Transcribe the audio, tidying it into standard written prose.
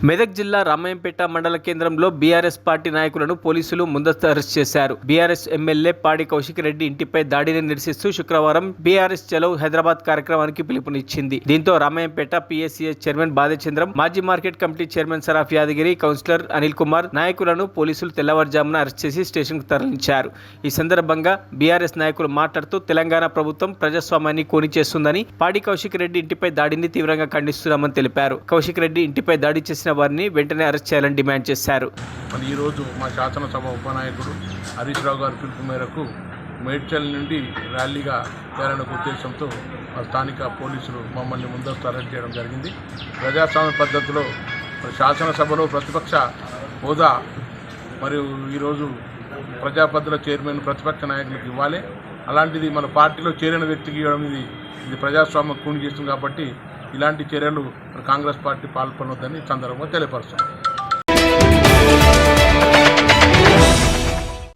మెదక్ జిల్లా రామాయంపేట మండల కేంద్రంలో బీఆర్ఎస్ పార్టీ నాయకులను పోలీసులు ముందస్తు అరెస్ట్ చేశారు. బీఆర్ఎస్ ఎమ్మెల్యే పాడి కౌశిక్ రెడ్డి ఇంటిపై దాడిని నిరసిస్తూ శుక్రవారం బీఆర్ఎస్ చలో హైదరాబాద్ కార్యక్రమానికి పిలుపునిచ్చింది. దీంతో రామాయంపేట పీఎస్సీఎస్ చైర్మన్ బాధచంద్రం, మాజీ market committee chairman Saraf Yadagiri, councillor Anil Kumar నాయకులను పోలీసులు తెల్లవారుజామున అరెస్ట్ చేసి స్టేషన్కు తరలించారు. ఈ సందర్భంగా బీఆర్ఎస్ నాయకులు మాట్లాడుతూ తెలంగాణ ప్రభుత్వం ప్రజాస్వామ్యాన్ని కూని చేస్తుందని, పాడి కౌశిక్ రెడ్డి ఇంటిపై దాడిని తీవ్రంగా ఖండిస్తున్నామని తెలిపారు. కౌశిక్ రెడ్డి ఇంటిపై దాడి చేసిన వారిని వెంటనే అరెస్ట్ చేయాలని డిమాండ్ చేశారు. ఈరోజు మా శాసనసభ ఉపనాయకుడు హరీష్ రావు గారి పిలుపు మేరకు మేడ్చల్ నుండి ర్యాలీగా చేయాలనే ఉద్దేశంతో స్థానిక పోలీసులు మమ్మల్ని ముందస్తు అరెస్ట్ చేయడం జరిగింది. ప్రజాస్వామ్య పద్ధతిలో శాసనసభలో ప్రతిపక్ష హోదా మరియు ఈరోజు ప్రజాపద్ధతుల చైర్మన్ ప్రతిపక్ష నాయకులకు ఇవ్వాలి. అలాంటిది మన పార్టీలో చేరిన వ్యక్తికి ఇవ్వడం ఇది ప్రజాస్వామ్యం కూని చేస్తుంది. కాబట్టి ఇలాంటి చర్యలు కాంగ్రెస్ పార్టీ పాల్పొనొద్దని సందర్భంగా తెలియపరుస్తాం.